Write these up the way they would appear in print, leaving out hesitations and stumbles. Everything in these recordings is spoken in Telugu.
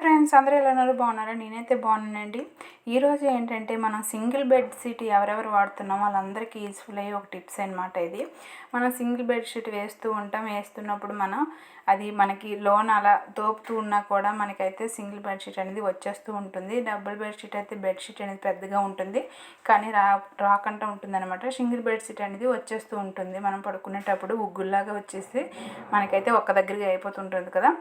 ఫ్రెండ్స్ అందరూ ఎలా ఉన్నారు? బాగున్నారా? నేనైతే బాగున్నానండి. ఈరోజు ఏంటంటే మనం సింగిల్ బెడ్ షీట్ ఎవరెవరు వాడుతున్నామో వాళ్ళందరికీ యూస్ఫుల్ అయ్యే ఒక టిప్స్ అనమాట ఇది. మనం సింగిల్ బెడ్ షీట్ వేస్తున్నప్పుడు అది మనకి లోన్ అలా దోపుతూ ఉన్నా కూడా మనకైతే సింగిల్ బెడ్ షీట్ అనేది వచ్చేస్తూ ఉంటుంది. డబుల్ బెడ్ షీట్ అయితే బెడ్ షీట్ అనేది పెద్దగా ఉంటుంది, కానీ రాకుండా ఉంటుంది అనమాట. సింగిల్ బెడ్ షీట్ అనేది వచ్చేస్తూ ఉంటుంది. మనం పడుకునేటప్పుడు ఉగ్గుల్లాగా వచ్చేసి మనకైతే ఒక్క దగ్గరగా అయిపోతుంటుంది కదా.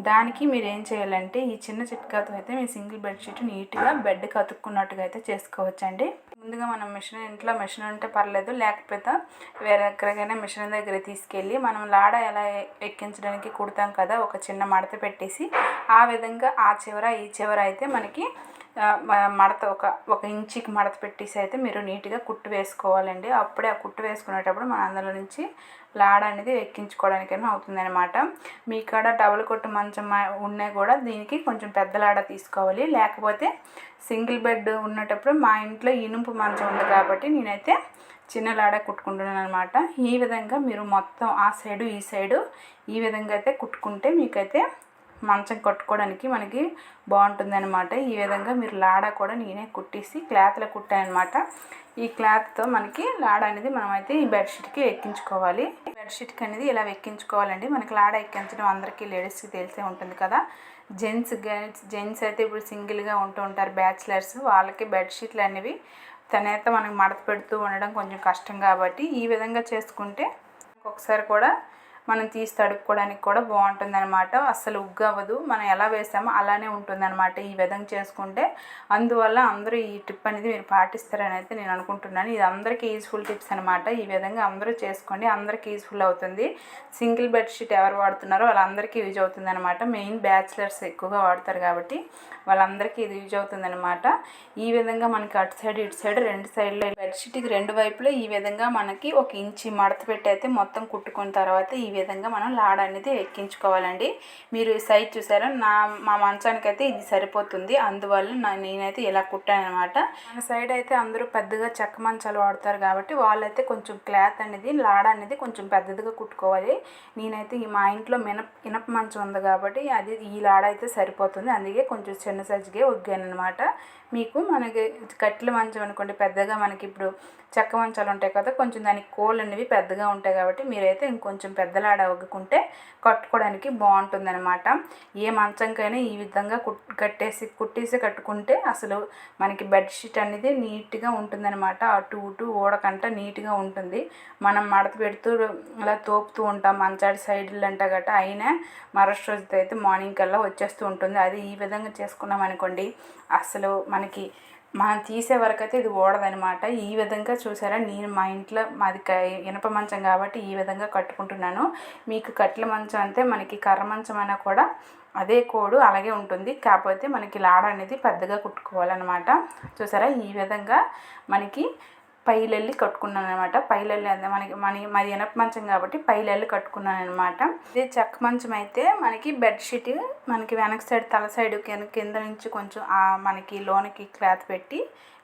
దానికి మీరు ఏం చేయాలంటే ఈ చిన్న చిట్కాతో అయితే మీ సింగిల్ బెడ్ షీట్ నీట్గా బెడ్కి అతుక్కున్నట్టుగా అయితే చేసుకోవచ్చండి. ముందుగా మనం ఇంట్లో మిషన్ ఉంటే పర్లేదు, లేకపోతే వేరే ఎక్కడికైనా మిషన్ దగ్గర తీసుకెళ్ళి మనం లాడ ఎలా ఎక్కించడానికి కుడతాం కదా, ఒక చిన్న మడత పెట్టేసి ఆ విధంగా ఆ చివర ఈ చివర అయితే మనకి మడత ఒక ఇంచుకి మడత పెట్టేసి అయితే మీరు నీట్గా కుట్టు వేసుకోవాలండి. అప్పుడే ఆ కుట్టు వేసుకునేటప్పుడు మన అందులో నుంచి లాడ అనేది ఎక్కించుకోవడానికైనా అవుతుందన్నమాట. మీ కాడ డబుల్ కొట్టు మంచం ఉన్నా కూడా దీనికి కొంచెం పెద్ద లాడ తీసుకోవాలి. లేకపోతే సింగిల్ బెడ్ ఉన్నటప్పుడు మా ఇంట్లో ఇనుపు మంచం ఉంది కాబట్టి నేనైతే చిన్న లాడ కుట్టుకుంటున్నాను అనమాట. ఈ విధంగా మీరు మొత్తం ఆ సైడు ఈ సైడు ఈ విధంగా అయితే కుట్టుకుంటే మీకైతే మంచం కట్టుకోవడానికి మనకి బాగుంటుంది అనమాట. ఈ విధంగా మీరు లాడ కూడా నేనే కుట్టేసి క్లాత్లో కుట్టానమాట. ఈ క్లాత్తో మనకి లాడ అనేది మనమైతే ఈ బెడ్షీట్కి ఎక్కించుకోవాలి. బెడ్షీట్కి అనేది ఇలా ఎక్కించుకోవాలండి. మనకి లాడ ఎక్కించడం అందరికీ లేడీస్కి తెలిసే ఉంటుంది కదా. జెంట్స్ అయితే ఇప్పుడు సింగిల్గా ఉంటూ ఉంటారు, బ్యాచిలర్స్, వాళ్ళకి బెడ్షీట్లు అనేవి తనైతే మనకి మడత పెడుతూ ఉండడం కొంచెం కష్టం కాబట్టి ఈ విధంగా చేసుకుంటే ఒకసారి కూడా మనం తీసి తడుపుకోవడానికి కూడా బాగుంటుంది అనమాట. అస్సలు ఉగ్గవ్వదు, మనం ఎలా వేసామో అలానే ఉంటుంది అనమాట ఈ విధంగా చేసుకుంటే. అందువల్ల అందరూ ఈ టిప్ అనేది మీరు పాటిస్తారని అయితే నేను అనుకుంటున్నాను. ఇది అందరికీ యూజ్ఫుల్ టిప్స్ అనమాట. ఈ విధంగా అందరూ చేసుకోండి, అందరికీ యూజ్ఫుల్ అవుతుంది. సింగిల్ బెడ్షీట్ ఎవరు వాడుతున్నారో వాళ్ళందరికీ యూజ్ అవుతుంది అనమాట. మెయిన్ బ్యాచిలర్స్ ఎక్కువగా వాడతారు కాబట్టి వాళ్ళందరికీ ఇది యూజ్ అవుతుంది అనమాట. ఈ విధంగా మనకి అటు సైడ్ ఇటు సైడ్ రెండు సైడ్లో బెడ్షీట్కి రెండు వైపులో ఈ విధంగా మనకి ఒక ఇంచి మడత పెట్టి అయితే మొత్తం కుట్టుకున్న తర్వాత ఈ విధంగా మనం లాడ అనేది ఎక్కించుకోవాలండి. మీరు సైజ్ చూసారా, మా మంచానికి అయితే ఇది సరిపోతుంది. అందువల్ల నేనైతే ఇలా కుట్టాను అనమాట. మన సైడ్ అయితే అందరూ పెద్దగా చెక్క మంచాలు వాడతారు కాబట్టి వాళ్ళైతే కొంచెం క్లాత్ అనేది లాడ అనేది కొంచెం పెద్దదిగా కుట్టుకోవాలి. నేనైతే మా ఇంట్లో ఇనప మంచం ఉంది కాబట్టి అది ఈ లాడ అయితే సరిపోతుంది. అందుకే కొంచెం చిన్న సైజుగా ఒగ్గాను అనమాట. మీకు మనకి కట్టెల మంచం అనుకోండి పెద్దగా, మనకి ఇప్పుడు చెక్క మంచాలు ఉంటాయి కదా, కొంచెం దానికి కోళ్ళు అనేవి పెద్దగా ఉంటాయి కాబట్టి మీరైతే ఇంకొంచెం పెద్ద లాడ ఒగ్గుకుంటే కట్టుకోవడానికి బాగుంటుంది అనమాట. ఏ మంచంకైనా ఈ విధంగా కుట్టేసి కట్టుకుంటే అసలు మనకి బెడ్షీట్ అనేది నీట్గా ఉంటుంది అనమాట. అటు ఇటు ఊడకంట నీట్గా ఉంటుంది. మనం మడత పెడుతూ అలా తోపుతూ ఉంటాం మంచాడి సైడ్లు అంట గట్ట, అయినా మరొక రోజుతో అయితే మార్నింగ్ కల్లా వచ్చేస్తూ ఉంటుంది. అది ఈ విధంగా చేసుకున్నాం అనుకోండి అసలు మనకి మనం తీసే వరకు అయితే ఇది ఓడదనమాట. ఈ విధంగా చూసారా, నేను మా ఇంట్లో మాది ఇనప మంచం కాబట్టి ఈ విధంగా కట్టుకుంటున్నాను. మీకు కట్టెల మంచం అంటే మనకి కర్ర మంచం అయినా కూడా అదే కోడు అలాగే ఉంటుంది, కాకపోతే మనకి లాడ అనేది పెద్దగా కుట్టుకోవాలన్నమాట. చూసారా, ఈ విధంగా మనకి పైలెల్లి కట్టుకున్నాను అనమాట. పైలెల్లి అంటే మాది ఇనప మంచం కాబట్టి పైలెల్లి కట్టుకున్నాను అనమాట. ఇదే చెక్క మంచం అయితే మనకి బెడ్షీట్ మనకి వెనక సైడ్ తల సైడ్ కింద నుంచి కొంచెం మనకి లోనికి క్లాత్ పెట్టి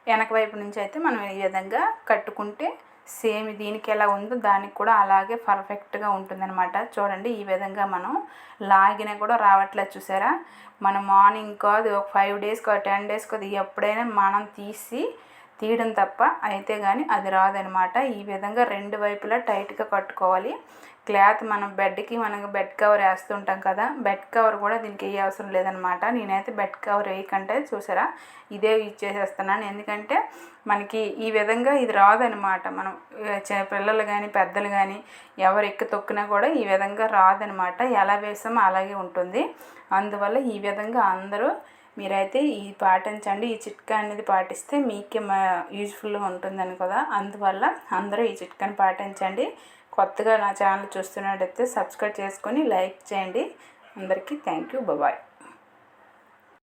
వెనక వైపు నుంచి అయితే మనం ఈ విధంగా కట్టుకుంటే సేమ్ దీనికి ఎలా ఉందో దానికి కూడా అలాగే పర్ఫెక్ట్గా ఉంటుందన్నమాట. చూడండి, ఈ విధంగా మనం లాగినా కూడా రావట్లేదు చూసారా. మనం మార్నింగ్ కాదు, ఒక 5 days 10 days కాదు, ఎప్పుడైనా మనం తీయడం తప్ప అయితే కానీ అది రాదనమాట. ఈ విధంగా రెండు వైపులా టైట్గా కట్టుకోవాలి. క్లాత్ మనం బెడ్ కవర్ వేస్తుంటాం కదా, బెడ్ కవర్ కూడా దీనికి ఏ అవసరం లేదనమాట. నేనైతే బెడ్ కవర్ వేయకంటే చూసారా ఇదే యూజ్ చేసేస్తున్నాను. ఎందుకంటే మనకి ఈ విధంగా ఇది రాదనమాట. మనం పిల్లలు కానీ పెద్దలు కానీ ఎవరు ఎక్కి తొక్కినా కూడా ఈ విధంగా రాదనమాట. ఎలా వేసామో అలాగే ఉంటుంది. అందువల్ల ఈ విధంగా అందరూ మీరైతే ఈ పాటించండి. ఈ చిట్కా అనేది పాటిస్తే మీకే యూజ్ఫుల్గా ఉంటుందని కదా. అందువల్ల అందరూ ఈ చిట్కాని పాటించండి. కొత్తగా నా ఛానల్ చూస్తున్నట్టయితే సబ్స్క్రైబ్ చేసుకొని లైక్ చేయండి. అందరికీ థ్యాంక్ యూ, బాయ్.